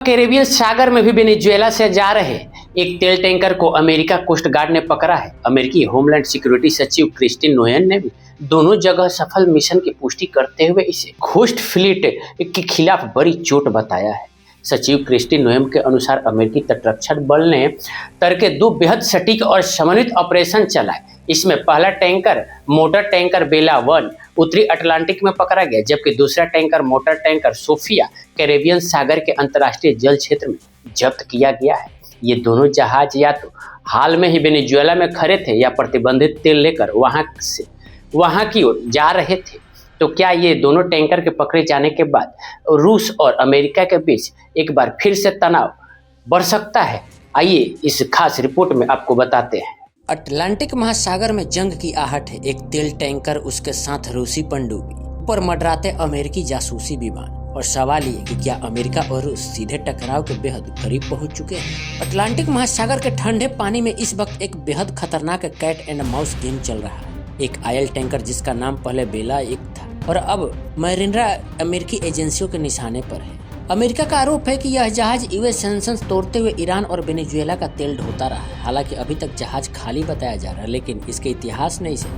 Caribbean सागर में भी Venezuela से जा रहे एक तेल टैंकर को अमेरिका कोस्ट गार्ड ने पकड़ा है। अमेरिकी होमलैंड सिक्योरिटी सचिव क्रिस्टिन नोएन ने भी दोनों जगह सफल मिशन की पुष्टि करते हुए इसे घोस्ट फ्लीट के खिलाफ बड़ी चोट बताया है। सचिव क्रिस्टिन नोएम के अनुसार अमेरिकी तटरक्षक बल ने तड़के 2 बेहद सटीक और समन्वित ऑपरेशन चलाए। इसमें पहला टैंकर मोटर टैंकर बेला 1 उत्तरी अटलांटिक में पकड़ा गया, जबकि दूसरा tanker motor tanker Sophia Caribbean सागर के अंतर्राष्ट्रीय जल क्षेत्र में जब्त किया गया है। ये दोनों जहाज या तो हाल में ही वेनेजुएला में खड़े थे या प्रतिबंधित तेल लेकर वहां की ओर जा रहे थे। तो क्या ये दोनों टैंकर के पकड़े जाने के बाद रूस और अमेरिका के बीच एक बार फिर से तनाव बढ़ सकता है? आइए इस खास रिपोर्ट में आपको बताते हैं। अटलांटिक महासागर में जंग की आहट है। एक तेल टैंकर, उसके साथ रूसी पनडुब्बी, ऊपर मंडराते अमेरिकी जासूसी विमान। और सवाल ये कि क्या अमेरिका और रूस सीधे टकराव के बेहद करीब पहुंच चुके हैं? अटलांटिक महासागर के ठंडे पानी में इस वक्त एक बेहद खतरनाक कैट एंड माउस गेम चल रहा है। एक आयल टैंकर जिसका नाम पहले बेला 1 था और अब मैरिनरा अमेरिकी एजेंसियों के निशाने पर है। अमेरिका का आरोप है कि यह जहाज यूएस सैंक्शंस तोड़ते हुए ईरान और वेनेजुएला का तेल ढोता रहा है। हालांकि अभी तक जहाज खाली बताया जा रहा है, लेकिन इसके इतिहास ने इसे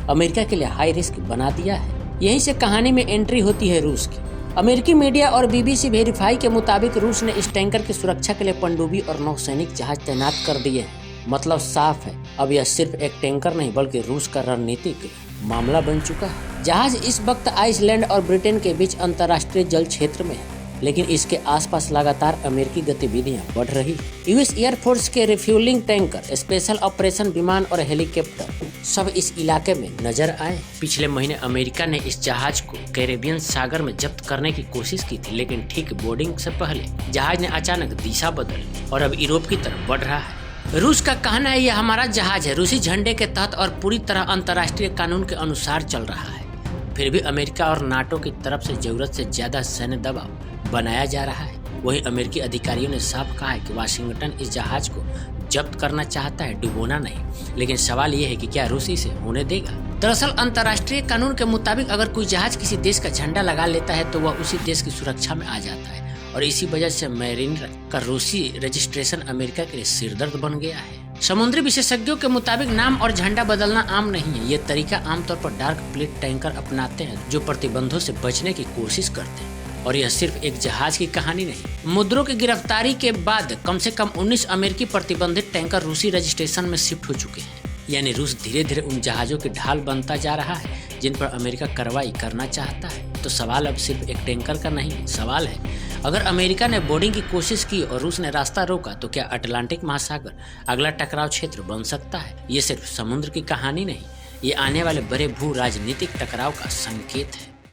अमेरिका के लिए हाई रिस्क बना दिया है। यहीं से कहानी में एंट्री होती है रूस की। अमेरिकी मीडिया और बीबीसी वेरीफाई के मुताबिक रूस ने इस टैंकर की सुरक्षा के लिए पनडुब्बी और नौसैनिक जहाज तैनात कर दिए हैं। मतलब साफ है, अब यह सिर्फ एक टैंकर नहीं बल्कि रूस का रणनीतिक मामला बन चुका है। जहाज इस वक्त आइसलैंड और ब्रिटेन के बीच अंतर्राष्ट्रीय जल क्षेत्र में है, लेकिन इसके आसपास लगातार अमेरिकी गतिविधियां बढ़ रही। यूएस एयरफोर्स के रिफ्यूलिंग टैंकर, स्पेशल ऑपरेशन विमान और हेलीकॉप्टर सब इस इलाके में नजर आए। पिछले महीने अमेरिका ने इस जहाज को कैरेबियन सागर में जब्त करने की कोशिश की थी, लेकिन ठीक बोर्डिंग से पहले जहाज ने अचानक दिशा बदली और अब यूरोप की तरफ बढ़ रहा है। रूस का कहना है यह हमारा जहाज है, रूसी झंडे के तहत और पूरी तरह अंतर्राष्ट्रीय कानून के अनुसार चल रहा है। फिर भी अमेरिका और नाटो की तरफ से जरूरत से ज्यादा सैन्य दबाव बनाया जा रहा है। वहीं अमेरिकी अधिकारियों ने साफ कहा है कि वाशिंगटन इस जहाज को जब्त करना चाहता है, डुबोना नहीं। लेकिन सवाल यह है कि क्या रूस इसे होने देगा? दरअसल अंतर्राष्ट्रीय कानून के मुताबिक अगर कोई जहाज किसी देश का झंडा लगा लेता है तो वह उसी देश की सुरक्षा में आ जाता है, और इसी वजह से मैरिनरा का रूसी रजिस्ट्रेशन अमेरिका के लिए सिरदर्द बन गया है। समुद्री विशेषज्ञों के मुताबिक नाम और झंडा बदलना आम नहीं है। ये तरीका आमतौर पर डार्क फ्लीट टैंकर अपनाते हैं जो प्रतिबंधों से बचने की कोशिश करते हैं। और यह सिर्फ एक जहाज की कहानी नहीं। मुद्रो की गिरफ्तारी के बाद कम से कम 19 अमेरिकी प्रतिबंधित टैंकर रूसी रजिस्ट्रेशन में शिफ्ट हो चुके हैं। यानी रूस धीरे धीरे उन जहाजों की ढाल बनता जा रहा है जिन पर अमेरिका कार्रवाई करना चाहता है। तो सवाल अब सिर्फ एक टैंकर का नहीं, सवाल है अगर अमेरिका ने बोर्डिंग की कोशिश की और रूस ने रास्ता रोका तो क्या अटलांटिक महासागर अगला टकराव क्षेत्र बन सकता है? ये सिर्फ समुद्र की कहानी नहीं, ये आने वाले बड़े भू राजनीतिक टकराव का संकेत है।